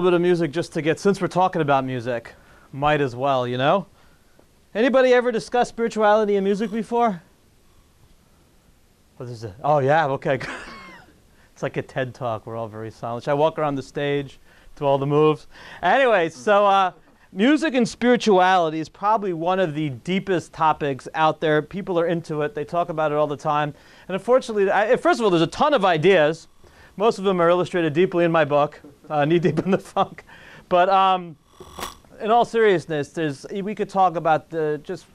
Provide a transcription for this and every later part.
little bit of music just to get, since we're talking about music, might as well, you know? Anybody ever discussed spirituality and music before? What is it? Oh yeah, okay. It's like a TED Talk. We're all very silent. Should I walk around the stage, do all the moves? Anyway, so music and spirituality is probably one of the deepest topics out there. People are into it. They talk about it all the time. And unfortunately, first of all, there's a ton of ideas. Most of them are illustrated deeply in my book, Knee Deep in the Funk. But in all seriousness, we could talk about just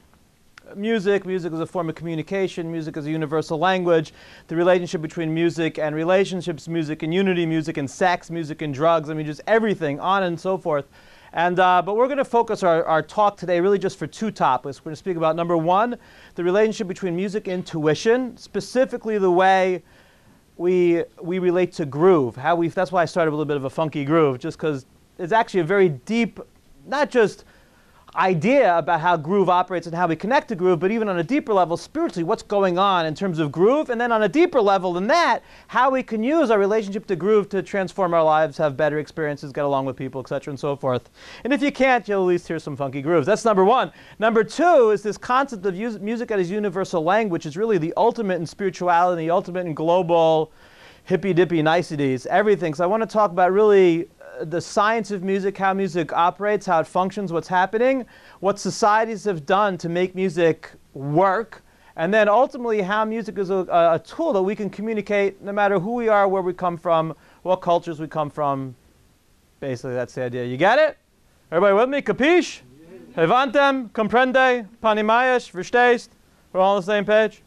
music. Music is a form of communication. Music is a universal language. The relationship between music and relationships, music and unity, music and sex, music and drugs. I mean, just everything, on and so forth. And but we're going to focus our talk today really just for two topics. We're going to speak about, number one, the relationship between music and intuition, specifically the way we relate to groove. That's why I started with a little bit of a funky groove, just because it's actually a very deep, not just idea about how groove operates and how we connect to groove, but even on a deeper level, spiritually, what's going on in terms of groove, and then on a deeper level than that, how we can use our relationship to groove to transform our lives, have better experiences, get along with people, etc., and so forth. And if you can't, you'll at least hear some funky grooves. That's number one. Number two is this concept of music as universal language, which is really the ultimate in spirituality, the ultimate in global hippy-dippy niceties, everything. So I want to talk about really the science of music, how music operates, how it functions, what's happening, what societies have done to make music work, and then ultimately how music is a tool that we can communicate no matter who we are, where we come from, what cultures we come from. Basically, that's the idea. You get it? Everybody with me? Capiche? Levantem? Comprende? Panimayesh? Verstehst? We're all on the same page?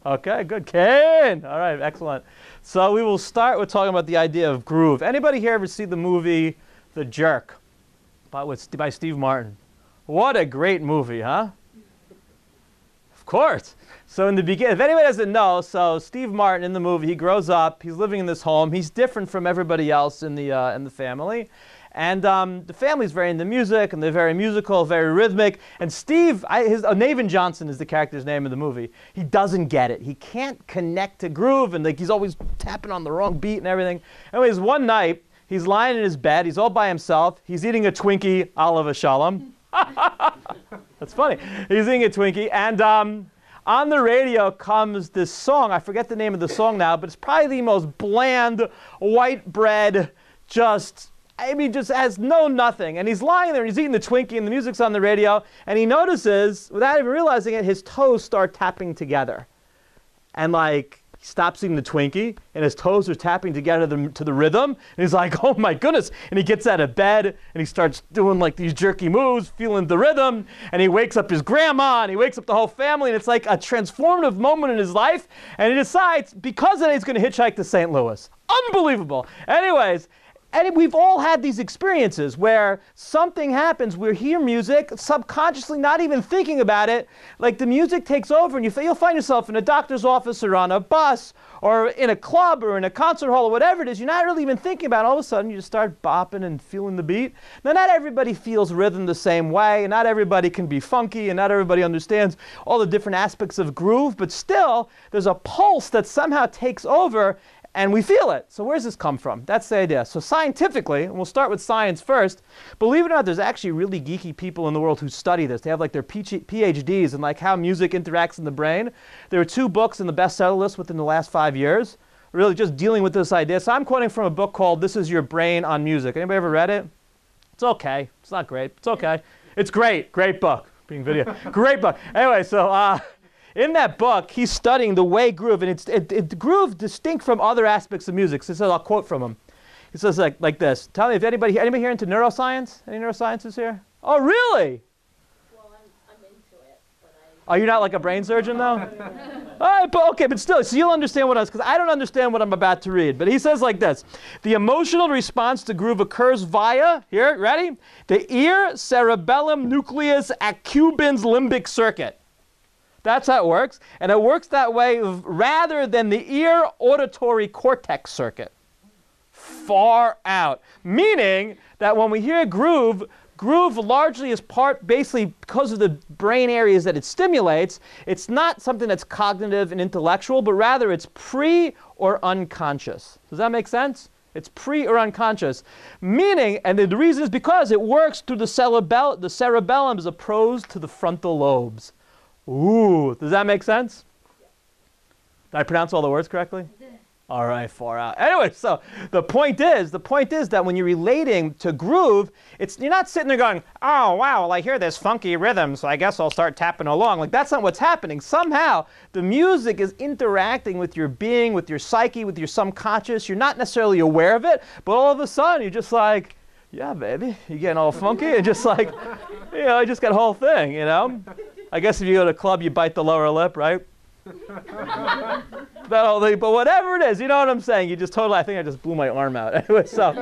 Okay, good. Ken! All right, excellent. So we will start with talking about the idea of groove. Anybody here ever see the movie The Jerk by Steve Martin? What a great movie, huh? Of course. So in the beginning, if anybody doesn't know, so Steve Martin in the movie, he grows up, he's living in this home, he's different from everybody else in the family. And the family's very into music, and they're very musical, very rhythmic. And Steve, Navin Johnson is the character's name in the movie. He doesn't get it. He can't connect to groove, and he's always tapping on the wrong beat and everything. Anyways, one night, he's lying in his bed. He's all by himself. He's eating a Twinkie, Olive Shalom. That's funny. He's eating a Twinkie, and on the radio comes this song. I forget the name of the song now, but it's probably the most bland, white bread, just has nothing. And he's lying there, and he's eating the Twinkie, and the music's on the radio, and he notices, without even realizing it, his toes start tapping together. And he stops eating the Twinkie, and his toes are tapping together to the rhythm, and he's like, oh my goodness. And he gets out of bed, and he starts doing these jerky moves, feeling the rhythm, and he wakes up his grandma, and he wakes up the whole family, and it's like a transformative moment in his life, and he decides, because of it, he's going to hitchhike to St. Louis. Unbelievable. Anyways, and we've all had these experiences where something happens, we hear music, subconsciously not even thinking about it, the music takes over, and you'll find yourself in a doctor's office or on a bus or in a club or in a concert hall or whatever it is. You're not really even thinking about it. All of a sudden, you just start bopping and feeling the beat. Now, not everybody feels rhythm the same way, and not everybody can be funky, and not everybody understands all the different aspects of groove, but still, there's a pulse that somehow takes over, and we feel it. So where does this come from? That's the idea. So scientifically, and we'll start with science first, believe it or not, there's actually really geeky people in the world who study this. They have their PhDs in how music interacts in the brain. There are 2 books in the bestseller list within the last 5 years, really just dealing with this idea. So I'm quoting from a book called This Is Your Brain on Music. Anybody ever read it? It's okay. It's not great. It's okay. It's great. Great book. Being video. Great book. Anyway, so in that book, he's studying the way groove, and it's groove distinct from other aspects of music. So I'll quote from him. He says like this. Tell me if anybody here into neuroscience? Any neuroscientists here? Oh, really? Well, I'm into it, but Oh, you're not like a brain surgeon, though? All right, but still, so you'll understand what because I don't understand what I'm about to read. But he says like this. The emotional response to groove occurs via, here, ready? The ear cerebellum nucleus accumbens limbic circuit. That's how it works. And it works that way rather than the ear auditory cortex circuit. Far out. Meaning that when we hear groove largely is basically because of the brain areas that it stimulates, it's not something that's cognitive and intellectual, but rather it's pre or unconscious. Does that make sense? It's pre or unconscious. Meaning, and the reason is because it works through the cerebellum as opposed to the frontal lobes. Ooh, does that make sense? Did I pronounce all the words correctly? All right, far out. Anyway, so the point is that when you're relating to groove, you're not sitting there going, oh, wow, well, I hear this funky rhythm, so I guess I'll start tapping along. Like, that's not what's happening. Somehow, the music is interacting with your being, with your psyche, with your subconscious. You're not necessarily aware of it, but all of a sudden, you're just like, yeah, baby, you're getting all funky, and just like, you know, you just got a whole thing, you know? I guess if you go to a club, you bite the lower lip, right? That whole thing, but whatever it is, you know what I'm saying? You just totally, I think I just blew my arm out. Anyway, so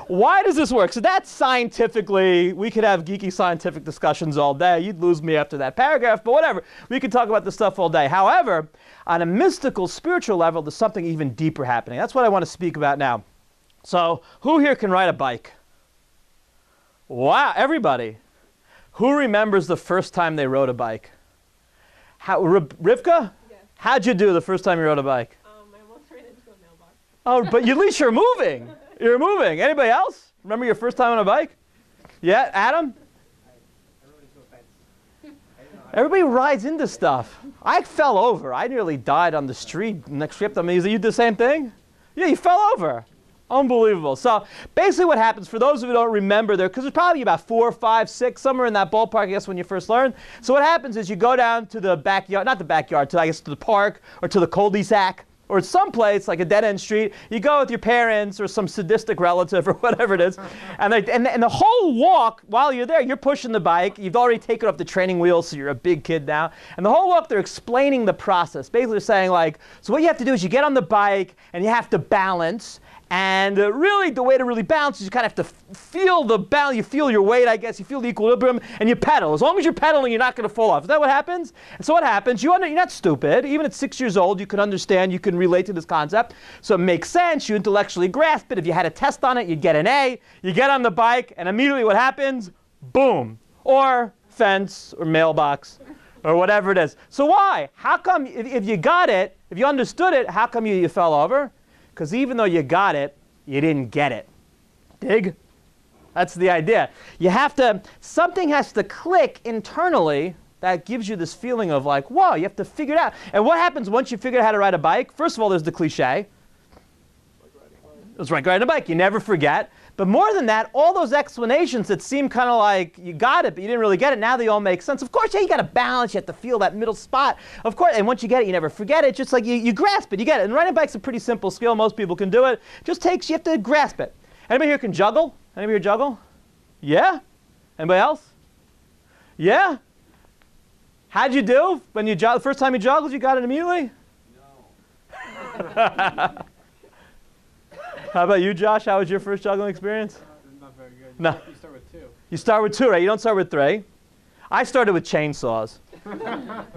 why does this work? So that's scientifically, we could have geeky scientific discussions all day. You'd lose me after that paragraph, but whatever. We could talk about this stuff all day. However, on a mystical, spiritual level, there's something even deeper happening. That's what I want to speak about now. So who here can ride a bike? Wow, everybody. Who remembers the first time they rode a bike? Rivka? Yes. How'd you do the first time you rode a bike? I almost ran into a mailbox. Oh, but at least you're moving. You're moving. Anybody else? Remember your first time on a bike? Yeah, Adam? I rode into a fence. Everybody rides into stuff. I fell over. I nearly died on the street next trip. I mean, you did the same thing? Yeah, you fell over. Unbelievable. So basically what happens, for those of you who don't remember there, because there's probably about 4, 5, 6, somewhere in that ballpark, I guess, when you first learn. So what happens is you go down to the backyard, not the backyard, to, I guess, to the park or to the cul-de-sac or someplace like a dead-end street. You go with your parents or some sadistic relative or whatever it is. And the whole walk, while you're there, you're pushing the bike. You've already taken off the training wheels, so you're a big kid now. And the whole walk, they're explaining the process. Basically saying, like, so what you have to do is you get on the bike and you have to balance. And really, the way to really balance is you kind of have to feel the balance. You feel your weight, I guess. You feel the equilibrium, and you pedal. As long as you're pedaling, you're not going to fall off. Is that what happens? And so what happens? You're not stupid. Even at 6 years old, you can understand. You can relate to this concept. So it makes sense. You intellectually grasp it. If you had a test on it, you'd get an A. You get on the bike, and immediately what happens? Boom. Or fence, or mailbox, or whatever it is. So why? How come, if you got it, if you understood it, how come you fell over? Because even though you got it, you didn't get it. Dig? That's the idea. You have to, something has to click internally that gives you this feeling of like, whoa, you have to figure it out. And what happens once you figure out how to ride a bike? First of all, there's the cliche. It's like riding a bike. You never forget. But more than that, all those explanations that seem kind of like you got it, but you didn't really get it, now they all make sense. Of course, yeah, you got to balance. You have to feel that middle spot. Of course, and once you get it, you never forget it. Just like you grasp it, you get it. And riding a bike's a pretty simple skill. Most people can do it. Just takes, you have to grasp it. Anybody here can juggle? Anybody here juggle? Yeah? Anybody else? Yeah? How'd you do when you the first time you juggled? You got it immediately? No. How about you, Josh? How was your first juggling experience? Not very good. No. You start with 2. You start with 2, right? You don't start with 3. I started with chainsaws.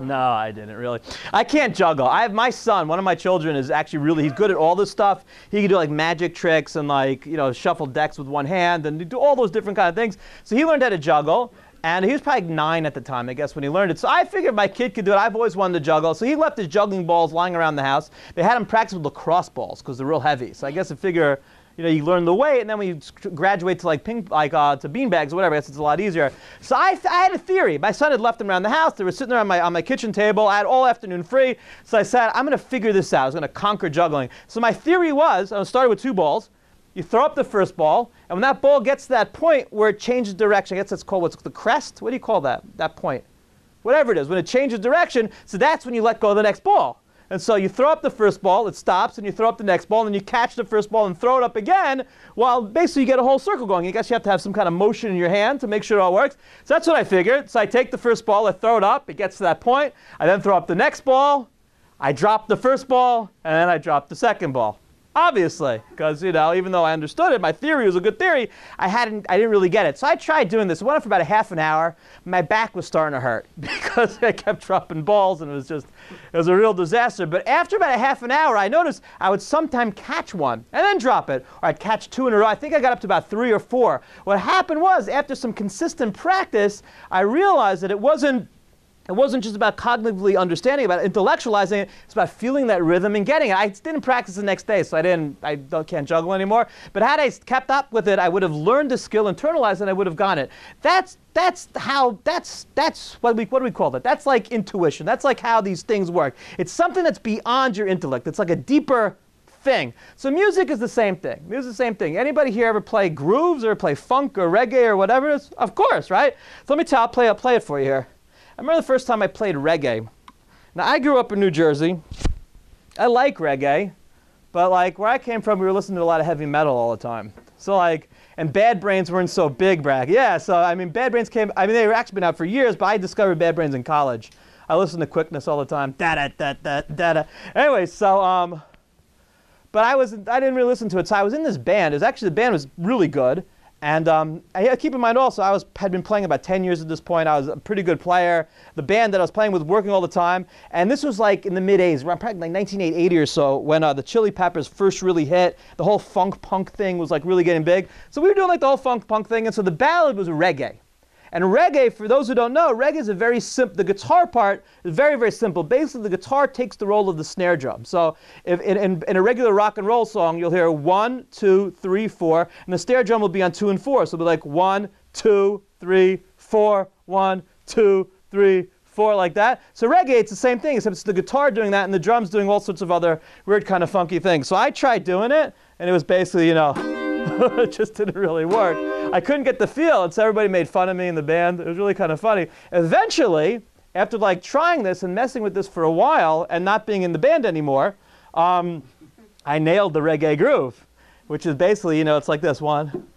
No, I didn't really. I can't juggle. My son, one of my children, is actually he's good at all this stuff. He can do like magic tricks and like, shuffle decks with one hand and do all those different kind of things. So he learned how to juggle. And he was probably 9 at the time, I guess, when he learned it. So I figured my kid could do it. I've always wanted to juggle. So he left his juggling balls lying around the house. They had him practice with lacrosse balls because they're real heavy. So I guess I figure, you learn the weight, and then when you graduate to to beanbags or whatever, I guess it's a lot easier. So I had a theory. My son had left them around the house. They were sitting there on my kitchen table. I had all afternoon free. So I said, I'm going to figure this out. I was going to conquer juggling. So my theory was, I started with 2 balls. You throw up the first ball, and when that ball gets to that point where it changes direction, I guess that's called what's the crest? What do you call that point? Whatever it is, when it changes direction, so that's when you let go of the next ball. And so you throw up the first ball, it stops, and you throw up the next ball, and then you catch the first ball and throw it up again, while basically you get a whole circle going. I guess you have to have some kind of motion in your hand to make sure it all works. So that's what I figured. So I take the first ball, I throw it up, it gets to that point, I then throw up the next ball, I drop the first ball, and then I drop the second ball. Obviously, because even though I understood it, my theory was a good theory, I didn't really get it. So I tried doing this. It went on for about a half an hour. My back was starting to hurt because I kept dropping balls, and it was a real disaster. But after about a half an hour, I noticed I would sometimes catch one and then drop it, or I'd catch 2 in a row. I think I got up to about 3 or 4. What happened was, after some consistent practice, I realized that it wasn't It wasn't just about cognitively understanding about it, intellectualizing it. It's about feeling that rhythm and getting it. I didn't practice the next day, so can't juggle anymore. But had I kept up with it, I would have learned the skill, internalized it, and I would have gotten it. That's what do we call that? That's like intuition. That's like how these things work. It's something that's beyond your intellect. It's like a deeper thing. So music is the same thing. Music is the same thing. Anybody here ever play grooves or play funk or reggae or whatever it is? Of course, right? So let me tell you, I'll play it for you here. I remember the first time I played reggae. Now, I grew up in New Jersey. I like reggae, but like where I came from, we were listening to a lot of heavy metal all the time. So like, and Bad Brains weren't so big back. Yeah, so I mean, Bad Brains they were actually been out for years, but I discovered Bad Brains in college. I listened to Quickness all the time. Da-da-da-da-da-da. Anyway, so, but I didn't really listen to it. So I was in this band. The band was really good. And I keep in mind also, had been playing about 10 years at this point. I was a pretty good player. The band that I was playing with was working all the time. And this was like in the mid-'80s, around probably like 1980 or so, when the Chili Peppers first really hit. The whole funk punk thing was like really getting big. So we were doing like the whole funk punk thing. And so the ballad was reggae. And reggae, for those who don't know, reggae is a very simple, the guitar part is very, very simple. Basically, the guitar takes the role of the snare drum. So if in a regular rock and roll song, you'll hear 1, 2, 3, 4, and the snare drum will be on 2 and 4. So it'll be like 1, 2, 3, 4, 1, 2, 3, 4, like that. So reggae, it's the same thing, except it's the guitar doing that and the drums doing all sorts of other weird kind of funky things. So I tried doing it, and it was basically, it just didn't really work. I couldn't get the feel, and so everybody made fun of me in the band. It was really kind of funny. Eventually, after like trying this and messing with this for a while and not being in the band anymore, I nailed the reggae groove, which is basically, it's like this one.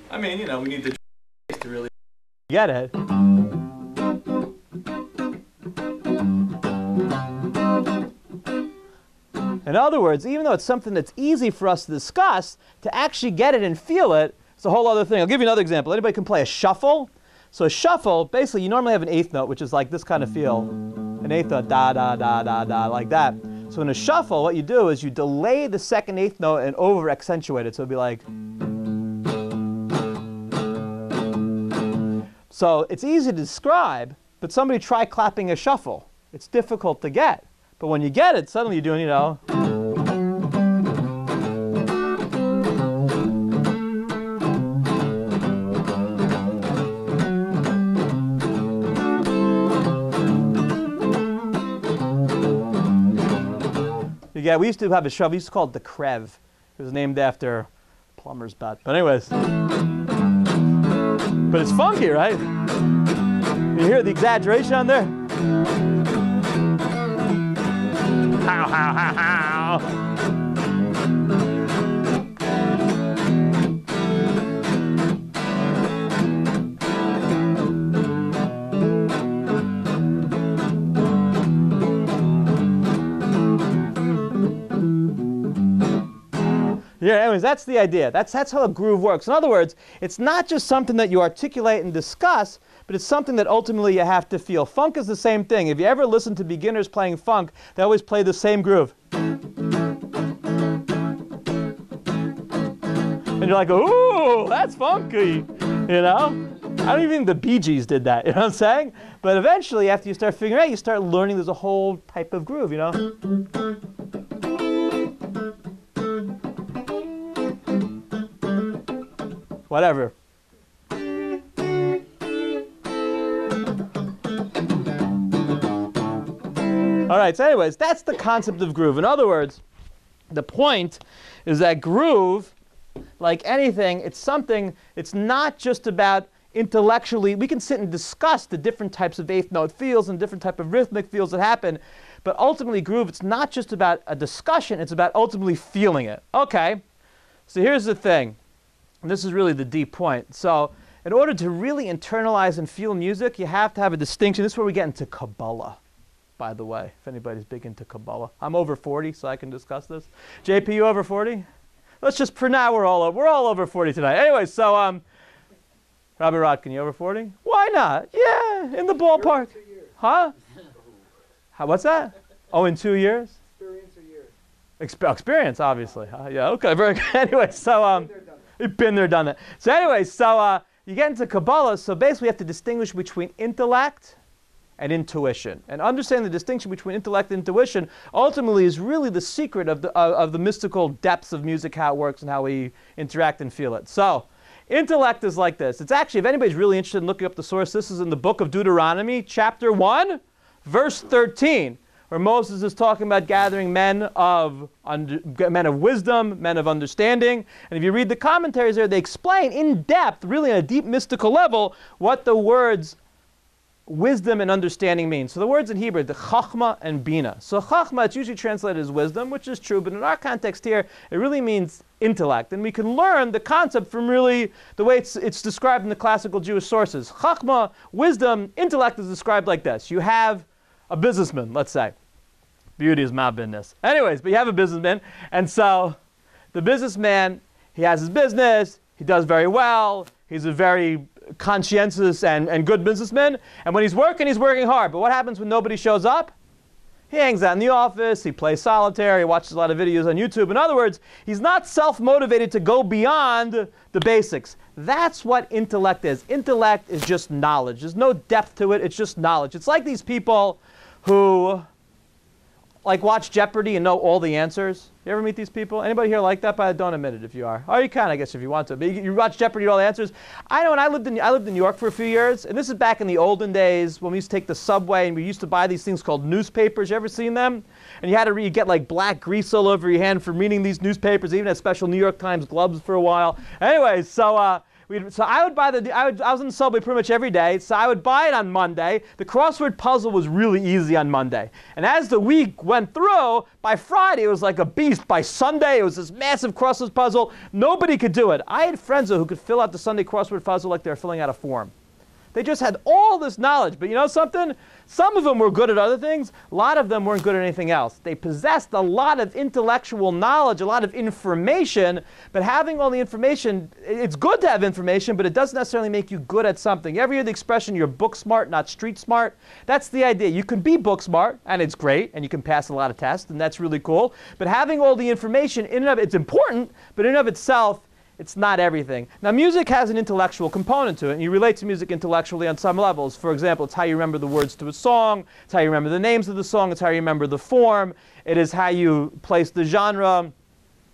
I mean, we need to really get it. In other words, even though it's something that's easy for us to discuss, to actually get it and feel it, it's a whole other thing. I'll give you another example. Anybody can play a shuffle? So a shuffle, basically, you normally have an eighth note, which is like this kind of feel. An eighth note, da, da, da, da, da, like that. So in a shuffle, what you do is you delay the second eighth note and over-accentuate it. So it'd be like... So it's easy to describe, but somebody try clapping a shuffle. It's difficult to get. But when you get it, suddenly you're doing, we used to have a shuffle. We used to call it the Krev. It was named after plumber's butt. But anyways. But it's funky, right? You hear the exaggeration on there? How, how, how, how. Yeah, anyways, that's the idea. That's how a groove works. In other words, it's not just something that you articulate and discuss, but it's something that ultimately you have to feel. Funk is the same thing. If you ever listen to beginners playing funk, they always play the same groove. And you're like, ooh, that's funky, I don't even think the Bee Gees did that, you know what I'm saying? But eventually, after you start figuring it out, you start learning there's a whole type of groove, Whatever. All right, so anyways, that's the concept of groove. In other words, the point is that groove, like anything, it's something, it's not just about intellectually, we can sit and discuss the different types of eighth note feels and different type of rhythmic feels that happen, but ultimately groove, it's not just about a discussion, it's about ultimately feeling it. Okay, so here's the thing, and this is really the deep point. So in order to really internalize and feel music, you have to have a distinction. This is where we get into Kabbalah, by the way, if anybody's big into Kabbalah. I'm over 40, so I can discuss this. JP, you over 40? Let's just, for now, we're all over 40 tonight. Anyway, so, Rabbi Rodkin, you over 40? Why not? Yeah, in the ballpark. 2 years. Huh? What's that? Oh, in 2 years? Experience or years? Experience, obviously. Yeah, okay, very good. Anyway, so you've been there, done that. So anyway, so you get into Kabbalah, so basically you have to distinguish between intellect and intuition. And understanding the distinction between intellect and intuition ultimately is really the secret of the mystical depths of music, how it works and how we interact and feel it. So intellect is like this. It's actually, if anybody's really interested in looking up the source, this is in the book of Deuteronomy, chapter 1, verse 13, where Moses is talking about gathering men of wisdom, men of understanding. And if you read the commentaries there, they explain in depth, really on a deep mystical level, what the words wisdom and understanding mean. So the words in Hebrew, the chachma and bina. So chachma, it's usually translated as wisdom, which is true, but in our context here, it really means intellect. And we can learn the concept from really the way it's described in the classical Jewish sources. Chachma, wisdom, intellect is described like this. You have a businessman, let's say. Beauty is my business. Anyways, but you have a businessman, and so the businessman, he has his business, he does very well, he's a very conscientious and good businessman, and when he's working hard. But what happens when nobody shows up? He hangs out in the office, he plays solitaire, he watches a lot of videos on YouTube. In other words, he's not self-motivated to go beyond the basics. That's what intellect is. Intellect is just knowledge. There's no depth to it, it's just knowledge. It's like these people who watch Jeopardy and know all the answers. You ever meet these people? Anybody here like that? But don't admit it if you are. Or you can, I guess, if you want to. But you watch Jeopardy and all the answers. I know when I lived in New York for a few years, and this is back in the olden days when we used to take the subway and we used to buy these things called newspapers. You ever seen them? And you had to get like black grease all over your hand for reading these newspapers. They even had special New York Times gloves for a while. Anyway, so I would buy I was in the subway pretty much every day, so I would buy it on Monday. The crossword puzzle was really easy on Monday. And as the week went through, by Friday it was like a beast. By Sunday it was this massive crossword puzzle. Nobody could do it. I had friends who could fill out the Sunday crossword puzzle like they were filling out a form. They just had all this knowledge. But you know something? Some of them were good at other things. A lot of them weren't good at anything else. They possessed a lot of intellectual knowledge, a lot of information. But having all the information, it's good to have information, but it doesn't necessarily make you good at something. You ever hear the expression, you're book smart, not street smart? That's the idea. You can be book smart, and it's great, and you can pass a lot of tests, and that's really cool. But having all the information, in and of it's important, but in and of itself, it's not everything. Now, music has an intellectual component to it, and you relate to music intellectually on some levels. For example, it's how you remember the words to a song, it's how you remember the names of the song, it's how you remember the form, it is how you place the genre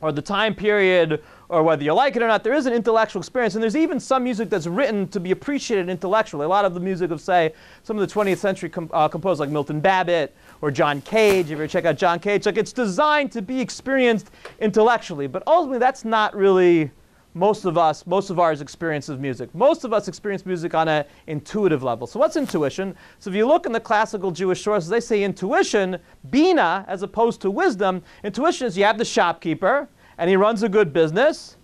or the time period, or whether you like it or not. There is an intellectual experience, and there's even some music that's written to be appreciated intellectually. A lot of the music of, say, some of the 20th century composers like Milton Babbitt or John Cage. If you ever check out John Cage, it's designed to be experienced intellectually. But ultimately, that's not really most of our experience of music. Most of us experience music on an intuitive level. So what's intuition? So if you look in the classical Jewish sources, they say intuition, bina, as opposed to wisdom. Intuition is you have the shopkeeper, and he runs a good business.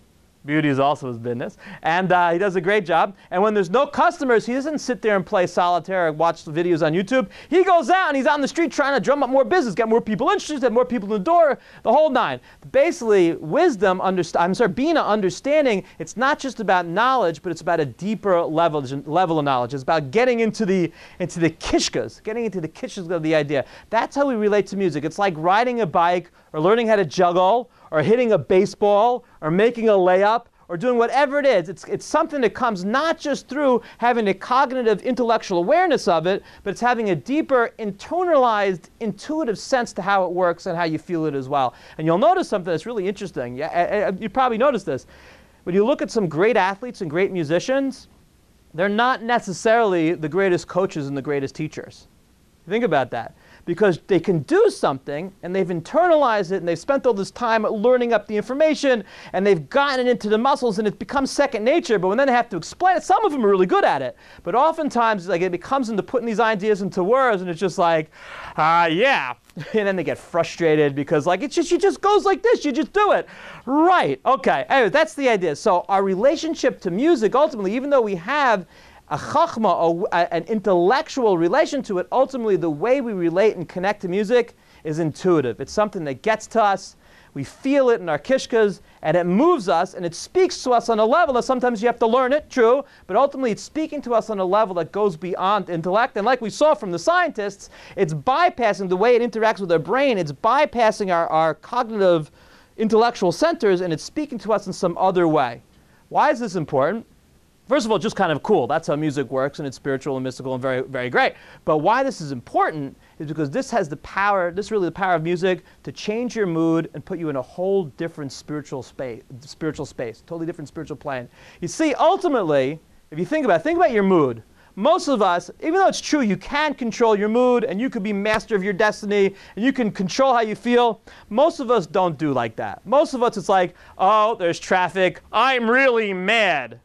Beauty is also his business. And he does a great job. And when there's no customers, he doesn't sit there and play solitaire or watch the videos on YouTube. He goes out and he's on the street trying to drum up more business, get more people interested, get more people in the door, the whole nine. Basically, wisdom, bina, understanding, it's not just about knowledge, but it's about a deeper level of knowledge. It's about getting into the kishkas, of the idea. That's how we relate to music. It's like riding a bike or learning how to juggle, or hitting a baseball, or making a layup, or doing whatever it is. It's something that comes not just through having a cognitive, intellectual awareness of it, but it's having a deeper, internalized, intuitive sense to how it works and how you feel it as well. And you'll notice something that's really interesting. You probably noticed this. When you look at some great athletes and great musicians, they're not necessarily the greatest coaches and the greatest teachers. Think about that. Because they can do something, and they've internalized it, and they've spent all this time learning up the information, and they've gotten it into the muscles, and it becomes second nature. But when then they have to explain it, some of them are really good at it. But oftentimes, it becomes into putting these ideas into words, and it's just like, yeah. And then they get frustrated because it just goes like this. You just do it. Right. Okay. Anyway, that's the idea. So our relationship to music, ultimately, even though we have a chachma, an intellectual relation to it, ultimately the way we relate and connect to music is intuitive. It's something that gets to us. we feel it in our kishkas, and it moves us, and it speaks to us on a level that sometimes you have to learn it, true, but ultimately it's speaking to us on a level that goes beyond intellect. And like we saw from the scientists, it's bypassing the way it interacts with our brain. It's bypassing our cognitive intellectual centers, and it's speaking to us in some other way. Why is this important? First of all, just kind of cool. That's how music works, and it's spiritual and mystical and very, very great. But why this is important is because this has the power, this is really the power of music to change your mood and put you in a whole different spiritual space, totally different spiritual plane. You see, ultimately, if you think about your mood. Most of us, even though it's true you can control your mood and you could be master of your destiny and you can control how you feel, most of us don't do like that. Most of us, it's like, oh, there's traffic. I'm really mad.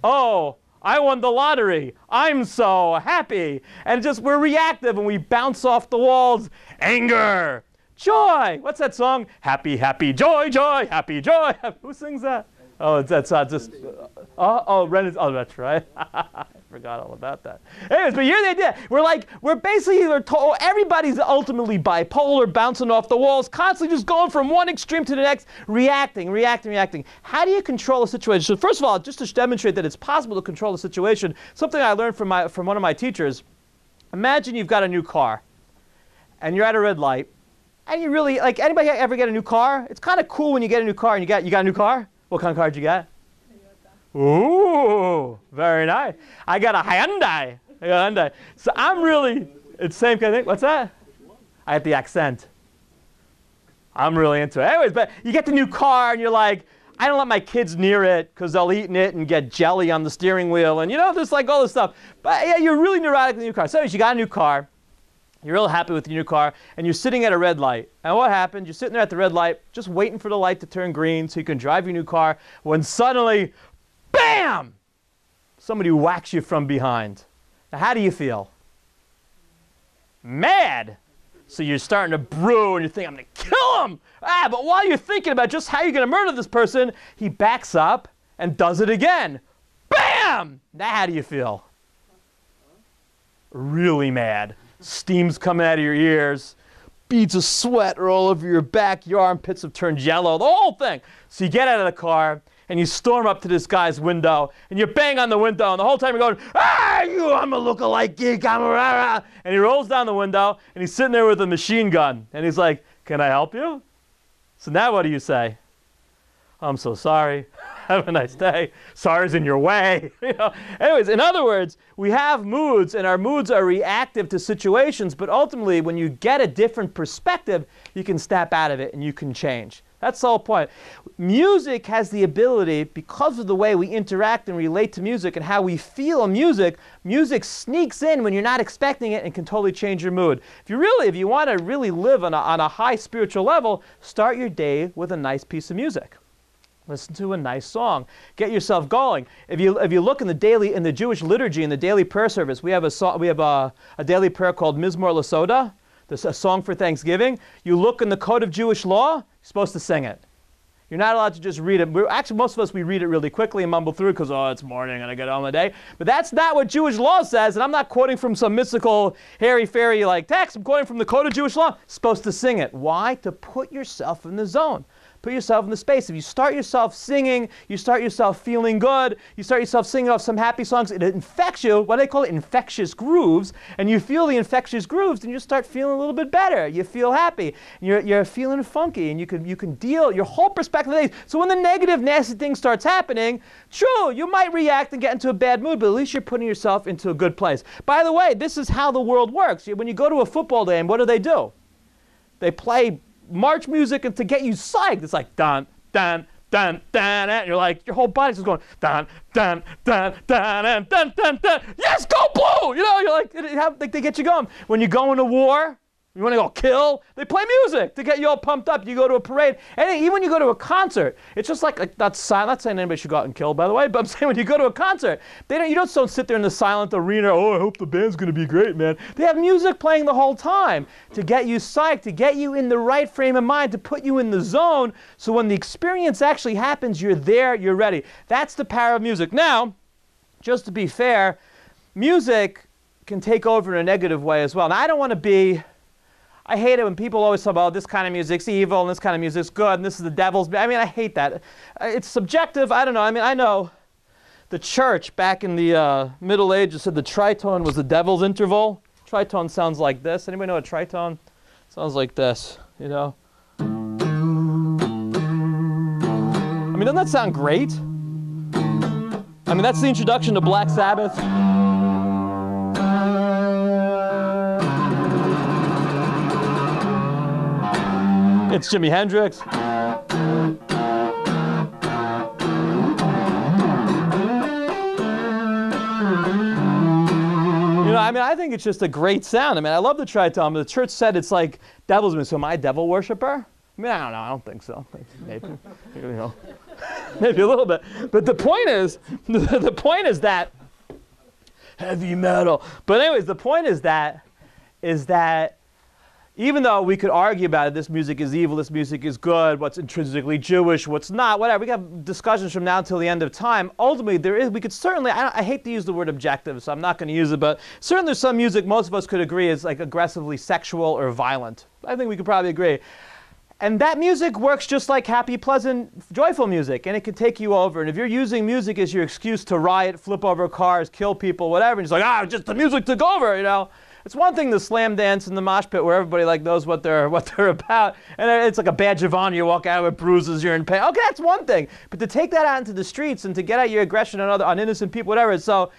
Oh, I won the lottery. I'm so happy. And just we're reactive and we bounce off the walls. Anger, joy. What's that song? Happy, happy, joy, joy, happy, joy. Who sings that? Oh, that's just. Ren. Oh, that's right. I forgot all about that. Anyways, but here they did. We're told everybody's ultimately bipolar, bouncing off the walls, constantly just going from one extreme to the next, reacting. How do you control a situation? So first of all, just to demonstrate that it's possible to control a situation, something I learned from one of my teachers. Imagine you've got a new car, and you're at a red light, and you really anybody ever get a new car? It's kind of cool when you get a new car, and you got a new car. What kind of car did you get? Ooh, very nice. I got a Hyundai. So I'm really, it's the same kind of thing. What's that? I got the accent. I'm really into it. Anyways, but you get the new car and you're like, I don't let my kids near it because they'll eat in it and get jelly on the steering wheel. And there's all this stuff. But yeah, you're really neurotic with the new car. So you got a new car. You're real happy with your new car, and you're sitting at a red light. And what happens? You're sitting there at the red light, just waiting for the light to turn green so you can drive your new car, when suddenly, bam! Somebody whacks you from behind. Now, how do you feel? Mad! So you're starting to brew, and you're thinking, I'm going to kill him! But while you're thinking about just how you're going to murder this person, he backs up and does it again. Bam! Now, how do you feel? Really mad. Steam's coming out of your ears. Beads of sweat are all over your back. Your armpits have turned yellow. The whole thing. So you get out of the car, and you storm up to this guy's window, and you bang on the window, and the whole time you're going, I'm a lookalike geek, I'm a rah-rah. And he rolls down the window, and he's sitting there with a machine gun. And he's like, can I help you? So now what do you say? I'm so sorry. Have a nice day. Sorry's in your way. Anyways, in other words, we have moods, and our moods are reactive to situations, but ultimately, when you get a different perspective, you can snap out of it and you can change. That's the whole point. Music has the ability, because of the way we interact and relate to music and how we feel music sneaks in when you're not expecting it and can totally change your mood. If you want to really live on a high spiritual level, start your day with a nice piece of music. Listen to a nice song. Get yourself going. If you look in the Jewish liturgy, in the daily prayer service, we have a daily prayer called Mizmor Lasoda, a song for Thanksgiving. You look in the code of Jewish law, you're supposed to sing it. You're not allowed to just read it. Actually, most of us, we read it really quickly and mumble through because, it's morning and I get on with the day. But that's not what Jewish law says, and I'm not quoting from some mystical, hairy-fairy text. I'm quoting from the code of Jewish law. You're supposed to sing it. Why? To put yourself in the zone. Put yourself in the space. If you start yourself singing, you start yourself feeling good, you start yourself singing off some happy songs, it infects you, what they call it, infectious grooves, and you feel the infectious grooves, and you start feeling a little bit better. You feel happy. You're feeling funky, and you can deal your whole perspective of things. So when the negative, nasty thing starts happening, true, you might react and get into a bad mood, but at least you're putting yourself into a good place. By the way, this is how the world works. When you go to a football game, what do? They play march music and to get you psyched. It's like dun dun dun dun, and you're like, your whole body's just going dun dun dun dun dun dun dun dun. Yes, go blue! You're like they get you going. When you go into war, you want to go kill, they play music to get you all pumped up. You go to a parade, and even when you go to a concert, it's just like that's silent. Not saying anybody should go out and kill, by the way, but I'm saying when you go to a concert, you don't sit there in the silent arena. I hope the band's going to be great, man. They have music playing the whole time to get you psyched, to get you in the right frame of mind, to put you in the zone, so when the experience actually happens, you're there, you're ready. That's the power of music. Now, just to be fair, music can take over in a negative way as well. Now, I don't want to be I hate it when people always talk about this kind of music's evil and this kind of music's good and this is the devil's. I mean, I hate that. It's subjective. I don't know. I mean, I know the church back in the Middle Ages said the tritone was the devil's interval. Tritone sounds like this. Anybody know a tritone? Sounds like this, you know? I mean, doesn't that sound great? I mean, that's the introduction to Black Sabbath. It's Jimi Hendrix. You know, I mean, I think it's just a great sound. I mean, I love the tritone. The church said it's like devil's music. So am I a devil worshiper? I mean, I don't know. I don't think so. Maybe, you know, maybe a little bit. But the point is, the point is that heavy metal. But anyways, the point is that even though we could argue about it, this music is evil, this music is good, what's intrinsically Jewish, what's not, whatever. We have discussions from now until the end of time. Ultimately, we could certainly, I hate to use the word objective, so I'm not going to use it, but certainly there's some music most of us could agree is like aggressively sexual or violent. I think we could probably agree. And that music works just like happy, pleasant, joyful music, and it can take you over. And if you're using music as your excuse to riot, flip over cars, kill people, whatever, and it's like, just the music took over, you know. It's one thing to slam dance in the mosh pit where everybody like knows what they're about, and it's like a badge of honor. You walk out with bruises, you're in pain. Okay, that's one thing. But to take that out into the streets and to get out your aggression on innocent people, whatever. So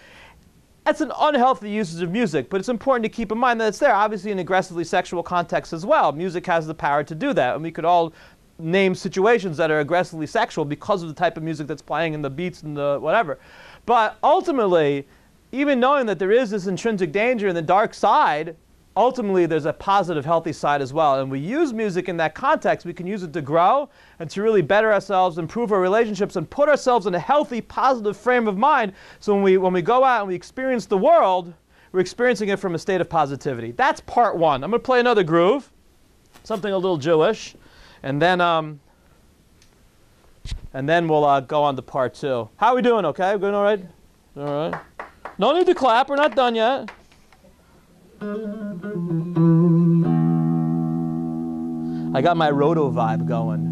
that's an unhealthy usage of music. But it's important to keep in mind that it's there, obviously in aggressively sexual context as well. Music has the power to do that, and we could all name situations that are aggressively sexual because of the type of music that's playing and the beats and the whatever. But ultimately, even knowing that there is this intrinsic danger in the dark side, ultimately there's a positive, healthy side as well. And we use music in that context. We can use it to grow and to really better ourselves, improve our relationships, and put ourselves in a healthy, positive frame of mind. So when we go out and we experience the world, we're experiencing it from a state of positivity. That's part one. I'm going to play another groove, something a little Jewish, and then we'll go on to part two. How are we doing? Okay, we're doing all right? All right. No need to clap, we're not done yet. I got my roto vibe going.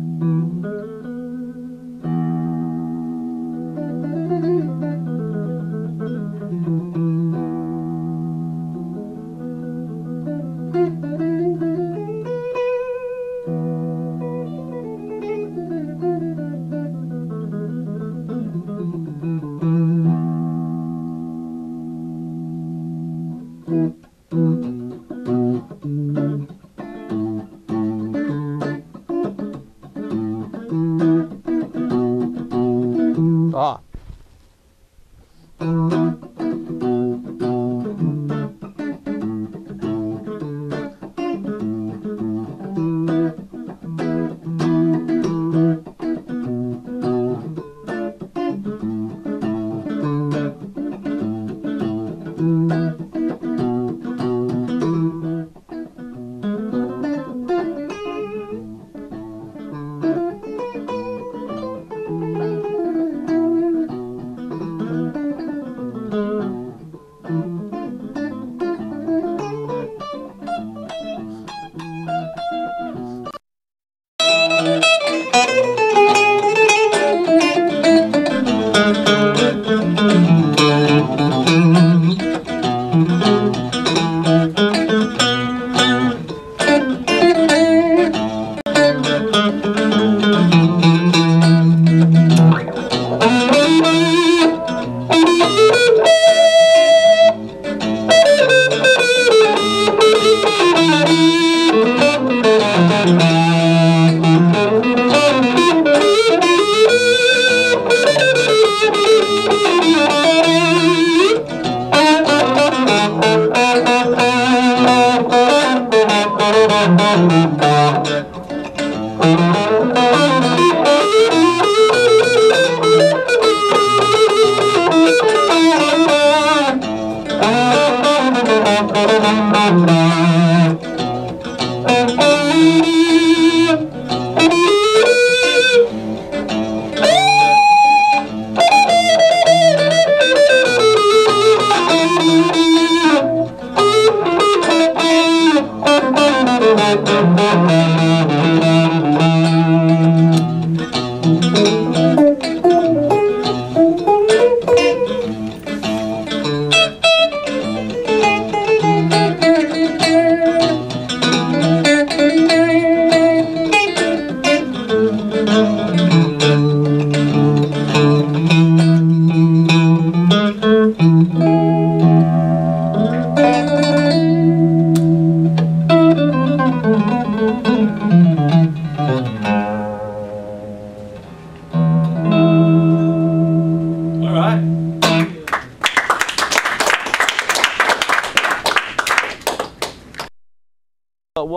Ah.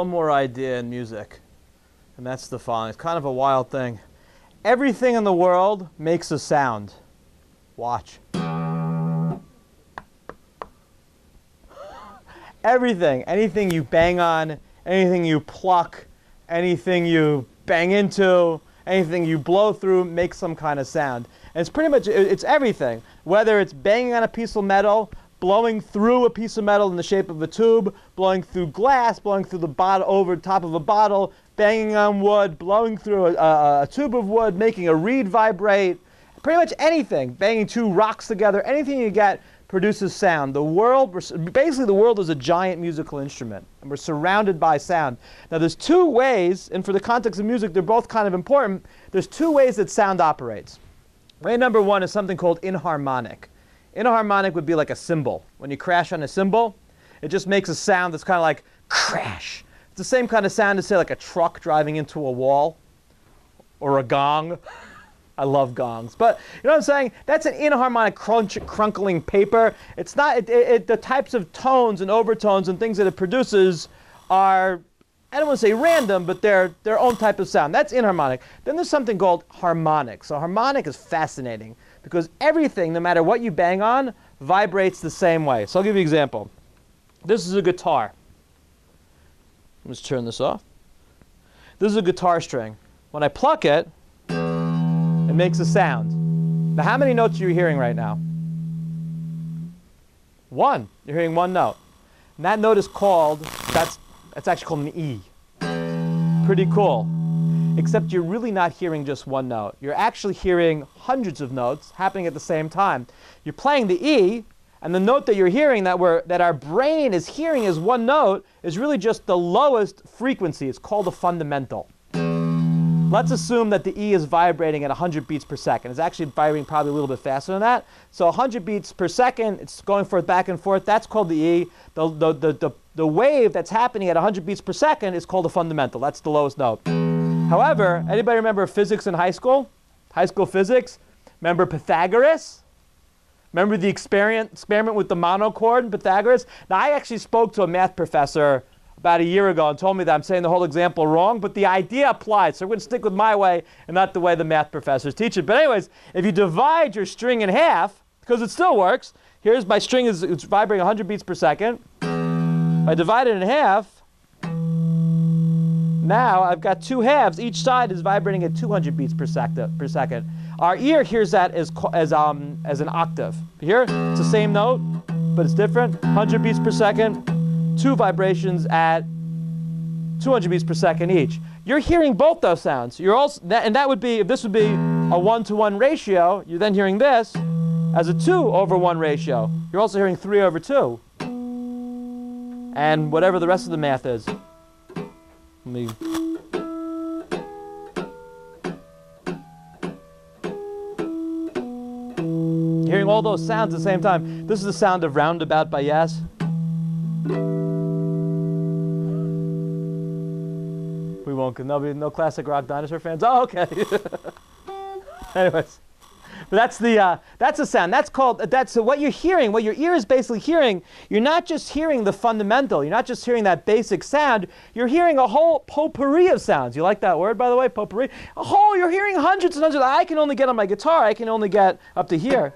one more idea in music, and that's the following. It's kind of a wild thing. Everything in the world makes a sound. Watch. Everything. Anything you bang on, anything you pluck, anything you bang into, anything you blow through makes some kind of sound. And it's pretty much, it's everything. Whether it's banging on a piece of metal, blowing through a piece of metal in the shape of a tube, blowing through glass, blowing through the bottle over top of a bottle, banging on wood, blowing through a tube of wood, making a reed vibrate, pretty much anything. Banging two rocks together, anything you get produces sound. The world, basically the world is a giant musical instrument, and we're surrounded by sound. Now there's two ways, and for the context of music, they're both kind of important. There's two ways that sound operates. Way number one is something called inharmonic. Inharmonic would be like a cymbal. When you crash on a cymbal, it just makes a sound that's kind of like crash. It's the same kind of sound as, say, like a truck driving into a wall or a gong. I love gongs. But you know what I'm saying? That's an inharmonic crunkling paper. It's not, the types of tones and overtones and things that it produces are, I don't want to say random, but they're their own type of sound. That's inharmonic. Then there's something called harmonic. So harmonic is fascinating because everything, no matter what you bang on, vibrates the same way. So I'll give you an example. This is a guitar. Let's turn this off. This is a guitar string. When I pluck it, it makes a sound. Now, how many notes are you hearing right now? One. You're hearing one note. And that note is called, that's actually called an E. Pretty cool. Except you're really not hearing just one note. You're actually hearing hundreds of notes happening at the same time. You're playing the E, and the note that you're hearing, that our brain is hearing as one note, is really just the lowest frequency. It's called a fundamental. Let's assume that the E is vibrating at 100 beats per second. It's actually vibrating probably a little bit faster than that. So 100 beats per second, it's going forth, back and forth. That's called the E. The wave that's happening at 100 beats per second is called a fundamental. That's the lowest note. However, anybody remember physics in high school? High school physics? Remember Pythagoras? Remember the experiment with the monochord in Pythagoras? Now, I actually spoke to a math professor about a year ago and told me that I'm saying the whole example wrong, but the idea applies. So we're going to stick with my way and not the way the math professors teach it. But anyways, if you divide your string in half, because it still works, here's my string, it's vibrating 100 beats per second. If I divide it in half, now I've got two halves. Each side is vibrating at 200 beats per second. Our ear hears that as an octave. You hear? It's the same note, but it's different. 100 beats per second. Two vibrations at 200 beats per second each. You're hearing both those sounds. You're also, and that would be, if this would be a 1-to-1 ratio, you're then hearing this as a 2-over-1 ratio. You're also hearing 3/2. And whatever the rest of the math is. Let me... Hearing all those sounds at the same time. This is the sound of Roundabout by Yes. We won't, no classic rock dinosaur fans. Oh, okay. Anyways, but that's the sound. So what you're hearing, what your ear is basically hearing, you're not just hearing the fundamental. You're not just hearing that basic sound. You're hearing a whole potpourri of sounds. You like that word, by the way, potpourri? You're hearing hundreds and hundreds. I can only get on my guitar. I can only get up to here.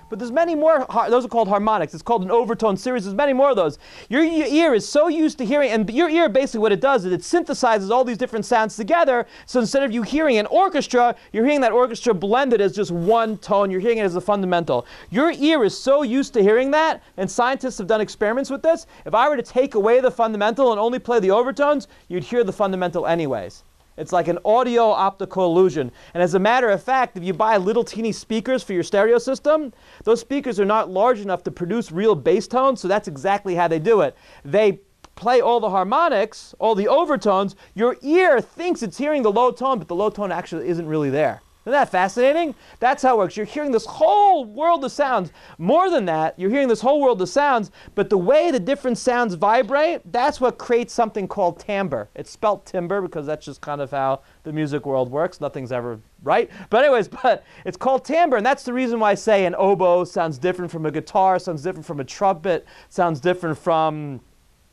But there's many more, those are called harmonics. It's called an overtone series. There's many more of those. Your ear is so used to hearing, and your ear basically what it does is it synthesizes all these different sounds together. So instead of you hearing an orchestra, you're hearing that orchestra blended as just one tone. You're hearing it as a fundamental. Your ear is so used to hearing that, and scientists have done experiments with this. If I were to take away the fundamental and only play the overtones, you'd hear the fundamental anyways. It's like an audio-optical illusion. And as a matter of fact, if you buy little teeny speakers for your stereo system, those speakers are not large enough to produce real bass tones, so that's exactly how they do it. They play all the harmonics, all the overtones. Your ear thinks it's hearing the low tone, but the low tone actually isn't really there. Isn't that fascinating? That's how it works. You're hearing this whole world of sounds. More than that, you're hearing this whole world of sounds, but the way the different sounds vibrate, that's what creates something called timbre. It's spelt timbre because that's just kind of how the music world works. Nothing's ever right. But anyways, but it's called timbre, and that's the reason why I say an oboe sounds different from a guitar, sounds different from a trumpet, sounds different from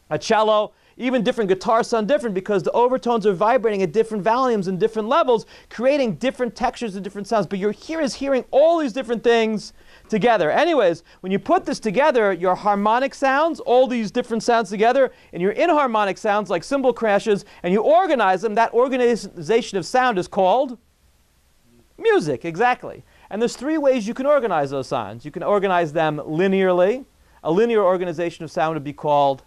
a cello. Even different guitars sound different because the overtones are vibrating at different volumes and different levels, creating different textures and different sounds. But your ear is hearing all these different things together. Anyways, when you put this together, your harmonic sounds, all these different sounds together, and your inharmonic sounds like cymbal crashes, and you organize them, that organization of sound is called music, exactly. And there's three ways you can organize those sounds. You can organize them linearly. A linear organization of sound would be called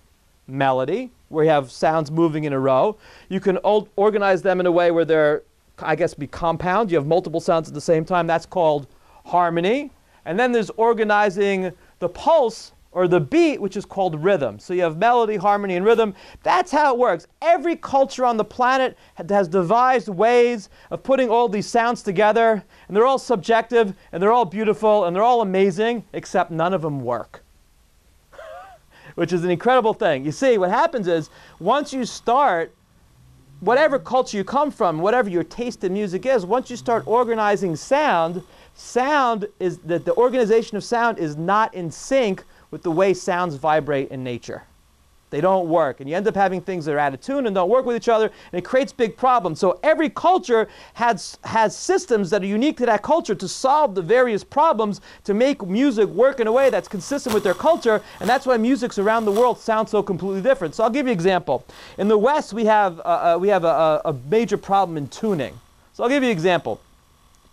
melody, where you have sounds moving in a row. You can organize them in a way where they're, I guess, be compound. You have multiple sounds at the same time. That's called harmony. And then there's organizing the pulse or the beat, which is called rhythm. So you have melody, harmony, and rhythm. That's how it works. Every culture on the planet has devised ways of putting all these sounds together, and they're all subjective, and they're all beautiful, and they're all amazing, except none of them work. Which is an incredible thing. You see, what happens is, once you start, whatever culture you come from, whatever your taste in music is, once you start organizing sound, the organization of sound is not in sync with the way sounds vibrate in nature. They don't work, and you end up having things that are out of tune and don't work with each other, and it creates big problems. So every culture has systems that are unique to that culture to solve the various problems, to make music work in a way that's consistent with their culture, and that's why musics around the world sound so completely different. So I'll give you an example. In the West, we have a major problem in tuning. So I'll give you an example.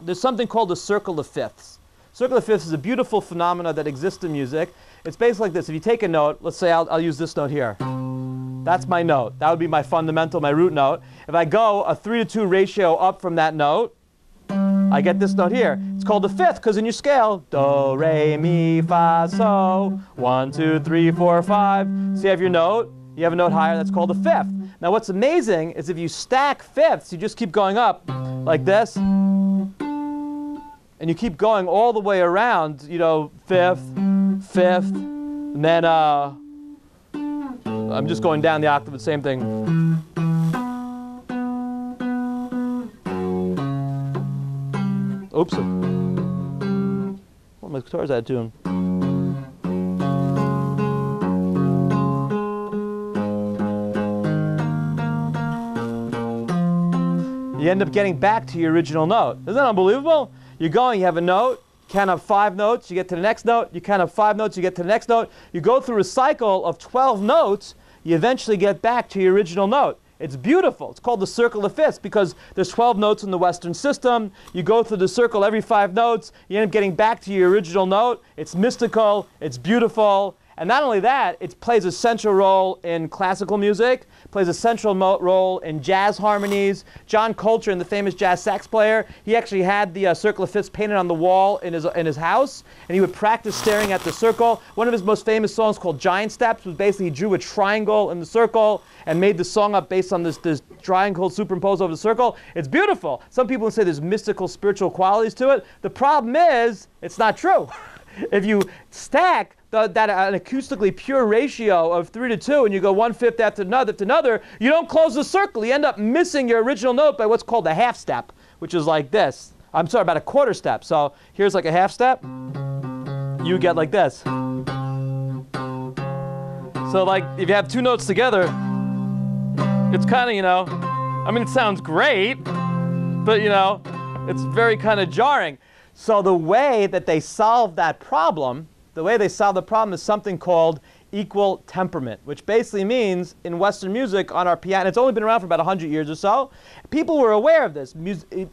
There's something called the circle of fifths. Circle of fifths is a beautiful phenomenon that exists in music. It's basically like this. If you take a note, let's say I'll use this note here. That's my note. That would be my fundamental, my root note. If I go a 3-to-2 ratio up from that note, I get this note here. It's called the fifth because in your scale, do, re, mi, fa, so, 1, 2, 3, 4, 5. So you have your note. You have a note higher. That's called the fifth. Now what's amazing is if you stack fifths, you just keep going up like this. And you keep going all the way around, you know, fifth, and then I'm just going down the octave, the same thing. Oops. Well, my guitar's out of tune. You end up getting back to your original note. Isn't that unbelievable? You're going, you have a note, count up 5 notes, you get to the next note, you count up 5 notes, you get to the next note. You go through a cycle of 12 notes, you eventually get back to your original note. It's beautiful. It's called the circle of fifths because there's 12 notes in the Western system. You go through the circle every 5 notes, you end up getting back to your original note. It's mystical, it's beautiful. And not only that, it plays a central role in classical music, plays a central role in jazz harmonies. John Coltrane, the famous jazz sax player, he actually had the circle of fifths painted on the wall in his house, and he would practice staring at the circle. One of his most famous songs called Giant Steps was basically he drew a triangle in the circle and made the song up based on this triangle superimposed over the circle. It's beautiful. Some people would say there's mystical, spiritual qualities to it. The problem is, it's not true. If you stack an acoustically pure ratio of 3-to-2 and you go 1/5 after another, you don't close the circle. You end up missing your original note by what's called a half step, which is like this. I'm sorry, about a quarter step. So here's like a half step. You get like this. So like if you have 2 notes together, it's kind of, you know, I mean, it sounds great, but, you know, it's very kind of jarring. So the way that they solve that problem, is something called equal temperament, which basically means in Western music on our piano, it's only been around for about 100 years or so, people were aware of this.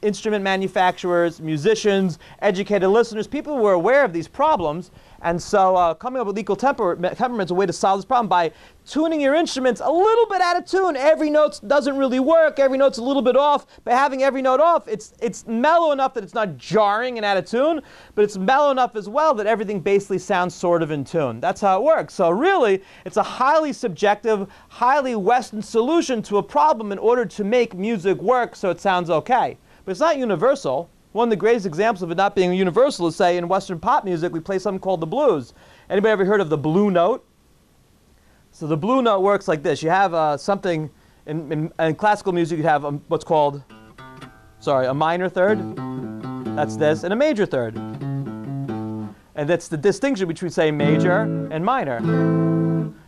Instrument manufacturers, musicians, educated listeners, people were aware of these problems. And so coming up with equal temperament is a way to solve this problem by tuning your instruments a little bit out of tune. Every note doesn't really work. Every note's a little bit off. By having every note off, it's mellow enough that it's not jarring and out of tune, but it's mellow enough as well that everything basically sounds sort of in tune. That's how it works. So really, it's a highly subjective, highly Western solution to a problem in order to make music work so it sounds okay. But it's not universal. One of the greatest examples of it not being universal is, say, in Western pop music, we play something called the blues. Anybody ever heard of the blue note? So the blue note works like this. You have something, in classical music, you have what's called, a minor third. That's this, and a major third. And that's the distinction between, say, major and minor.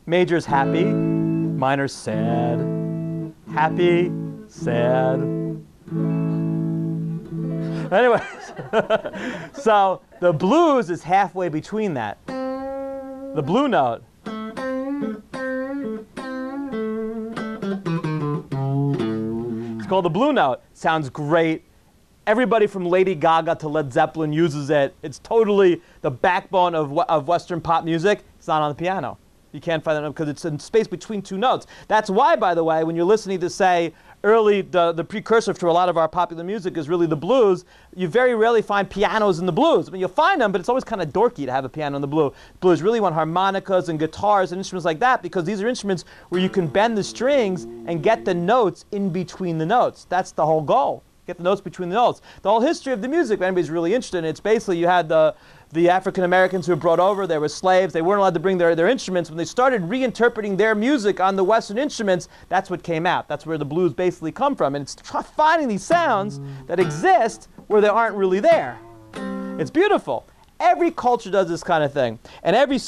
Major's happy, minor's sad. Happy, sad. Anyways, so the blues is halfway between that. The blue note. It's called the blue note. Sounds great. Everybody from Lady Gaga to Led Zeppelin uses it. It's totally the backbone of Western pop music. It's not on the piano. You can't find it because it's in space between two notes. That's why, by the way, when you're listening to, say, the precursor to a lot of our popular music is really the blues, you very rarely find pianos in the blues. I mean, you'll find them, but it's always kind of dorky to have a piano in the blues. Really want harmonicas and guitars and instruments like that, because these are instruments where you can bend the strings and get the notes in between the notes. That's the whole goal. Get the notes between the notes. The whole history of the music, if anybody's really interested in it, it's basically you had the African Americans who were brought over. They were slaves. They weren't allowed to bring their instruments. When they started reinterpreting their music on the Western instruments, that's what came out. That's where the blues basically come from. And it's finding these sounds that exist where they aren't really there. It's beautiful. Every culture does this kind of thing. And every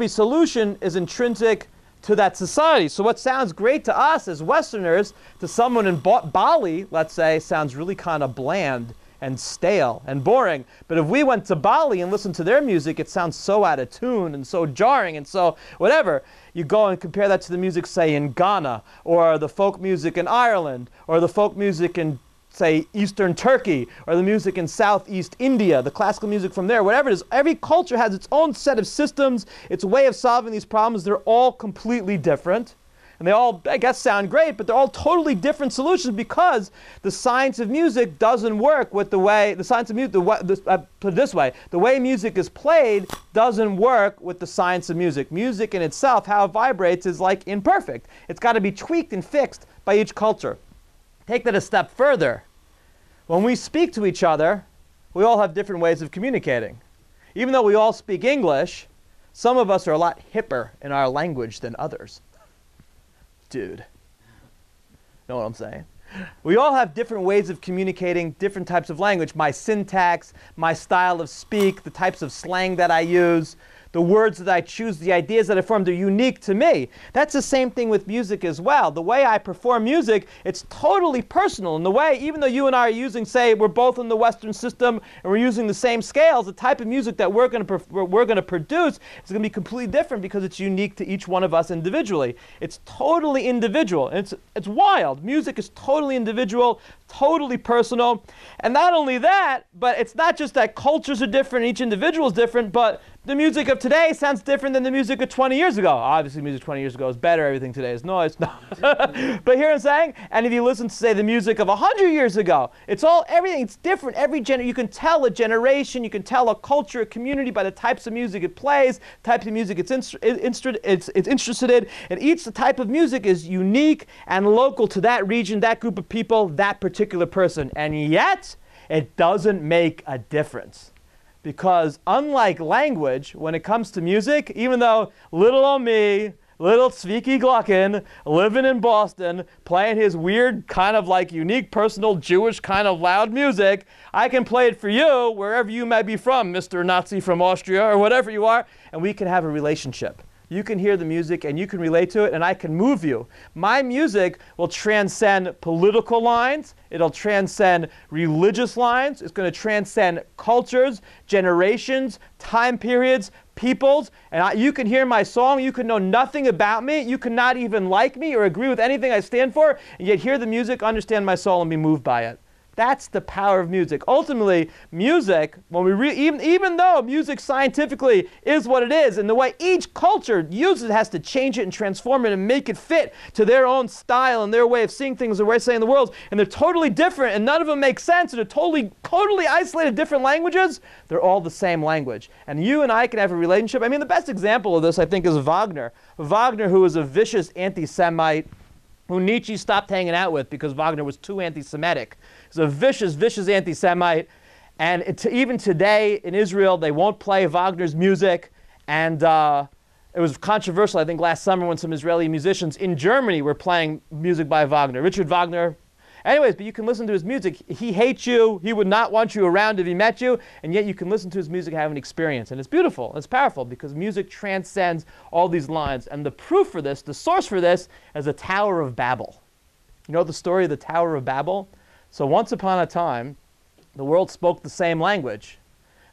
solution is intrinsic to that society. So what sounds great to us as Westerners, to someone in Bali, let's say, sounds really kind of bland and stale and boring. But if we went to Bali and listened to their music, it sounds so out of tune and so jarring and so whatever. You go and compare that to the music, say, in Ghana, or the folk music in Ireland, or the folk music in, say, Eastern Turkey, or the music in Southeast India, the classical music from there, whatever it is. Every culture has its own set of systems, its way of solving these problems. They're all completely different. And they all, I guess, sound great, but they're all totally different solutions because the science of music doesn't work with the way, the science of music, put it this way, the way music is played doesn't work with the science of music. Music in itself, how it vibrates, is like imperfect. It's got to be tweaked and fixed by each culture. Take that a step further. When we speak to each other, we all have different ways of communicating. Even though we all speak English, some of us are a lot hipper in our language than others. Dude. Know what I'm saying? We all have different ways of communicating, different types of language. My syntax, my style of speak, the types of slang that I use, the words that I choose, the ideas that I form, they're unique to me. That's the same thing with music as well. The way I perform music, it's totally personal. And the way, even though you and I are using, say, we're both in the Western system and we're using the same scales, the type of music that we're going to produce is going to be completely different because it's unique to each one of us individually. It's totally individual. And it's wild. Music is totally individual, totally personal. And not only that, but it's not just that cultures are different, each individual is different, but the music of today sounds different than the music of 20 years ago. Obviously, music 20 years ago is better. Everything today is noise. No. But hear what I'm saying? And if you listen to, say, the music of 100 years ago, everything. It's different. You can tell a generation, you can tell a culture, a community by the types of music it plays, types of music it's interested in. And each type of music is unique and local to that region, that group of people, that particular person. And yet, it doesn't make a difference. Because unlike language, when it comes to music, even though little old me, little Tzvi Gluckin, living in Boston, playing his weird kind of like unique, personal, Jewish kind of loud music, I can play it for you wherever you may be from, Mr. Nazi from Austria or whatever you are, and we can have a relationship. You can hear the music and you can relate to it and I can move you. My music will transcend political lines. It'll transcend religious lines. It's going to transcend cultures, generations, time periods, peoples. And you can hear my song. You can know nothing about me. You can not even like me or agree with anything I stand for, and yet hear the music, understand my soul, and be moved by it. That's the power of music. Ultimately, music, when we even though music scientifically is what it is, and the way each culture uses it has to change it and transform it and make it fit to their own style and their way of seeing things, their way of saying the world, and they're totally different, and none of them make sense, and they're totally isolated different languages, they're all the same language. And you and I can have a relationship. I mean, the best example of this, I think, is Wagner. Wagner, who was a vicious anti-Semite, who Nietzsche stopped hanging out with because Wagner was too anti-Semitic. He's a vicious, vicious anti-Semite. And even today in Israel, they won't play Wagner's music. And it was controversial, I think, last summer when some Israeli musicians in Germany were playing music by Wagner. Richard Wagner. Anyways, but you can listen to his music. He hates you. He would not want you around if he met you. And yet you can listen to his music and have an experience. And it's beautiful. It's powerful because music transcends all these lines. And the proof for this, the source for this, is the Tower of Babel. You know the story of the Tower of Babel? So once upon a time, the world spoke the same language.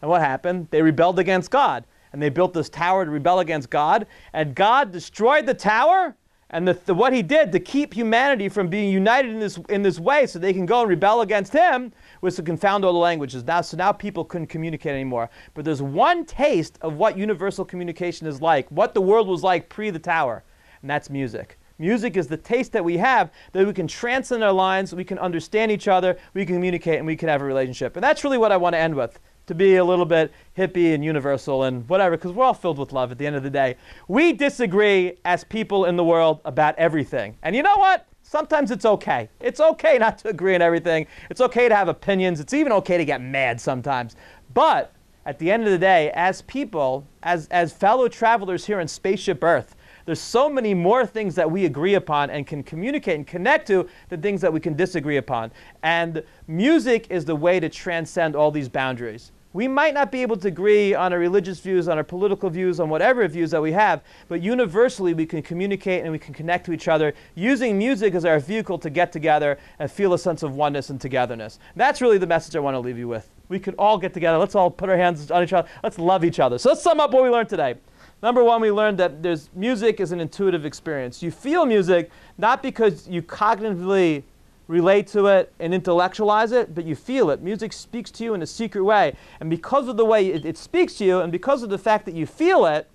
And what happened? They rebelled against God. And they built this tower to rebel against God. And God destroyed the tower. And what he did to keep humanity from being united in this way so they can go and rebel against him was to confound all the languages. So now people couldn't communicate anymore. But there's one taste of what universal communication is like, what the world was like pre the tower, and that's music. Music is the taste that we have that we can transcend our lines, we can understand each other, we can communicate, and we can have a relationship. And that's really what I want to end with, to be a little bit hippie and universal and whatever, because we're all filled with love at the end of the day. We disagree as people in the world about everything. And you know what? Sometimes it's okay. It's okay not to agree on everything. It's okay to have opinions. It's even okay to get mad sometimes. But at the end of the day, as people, as fellow travelers here on Spaceship Earth, there's so many more things that we agree upon and can communicate and connect to than things that we can disagree upon. And music is the way to transcend all these boundaries. We might not be able to agree on our religious views, on our political views, on whatever views that we have, but universally we can communicate and we can connect to each other using music as our vehicle to get together and feel a sense of oneness and togetherness. That's really the message I want to leave you with. We could all get together. Let's all put our hands on each other. Let's love each other. So let's sum up what we learned today. Number one, we learned that music is an intuitive experience. You feel music not because you cognitively relate to it and intellectualize it, but you feel it. Music speaks to you in a secret way. And because of the way it speaks to you, and because of the fact that you feel it,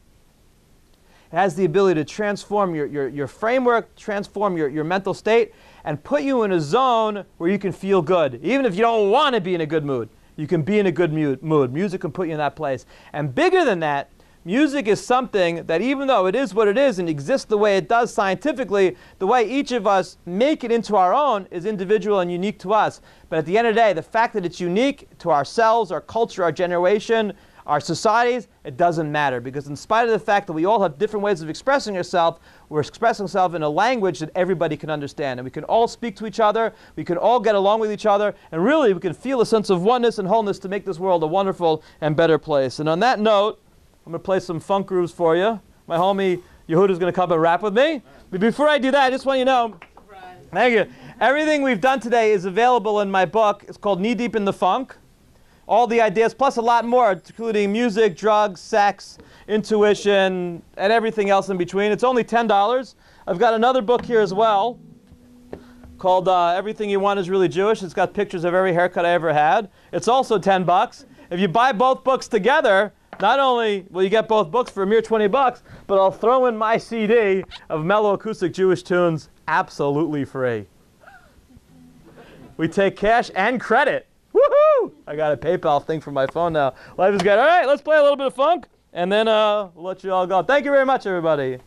it has the ability to transform your framework, transform your mental state, and put you in a zone where you can feel good. Even if you don't want to be in a good mood, you can be in a good mood. Music can put you in that place. And bigger than that, music is something that even though it is what it is and exists the way it does scientifically, the way each of us make it into our own is individual and unique to us. But at the end of the day, the fact that it's unique to ourselves, our culture, our generation, our societies, it doesn't matter. Because in spite of the fact that we all have different ways of expressing ourselves, we're expressing ourselves in a language that everybody can understand. And we can all speak to each other, we can all get along with each other, and really we can feel a sense of oneness and wholeness to make this world a wonderful and better place. And on that note, I'm going to play some funk grooves for you. My homie Yehuda's going to come and rap with me. But before I do that, I just want you to know, thank you. Everything we've done today is available in my book. It's called Knee Deep in the Funk. All the ideas, plus a lot more, including music, drugs, sex, intuition, and everything else in between. It's only $10. I've got another book here as well called Everything You Want Is Really Jewish. It's got pictures of every haircut I ever had. It's also $10. If you buy both books together, not only will you get both books for a mere $20, but I'll throw in my CD of mellow acoustic Jewish tunes absolutely free. We take cash and credit. Woohoo! I got a PayPal thing for my phone now. Life is good. All right, let's play a little bit of funk, and then we'll let you all go. Thank you very much, everybody.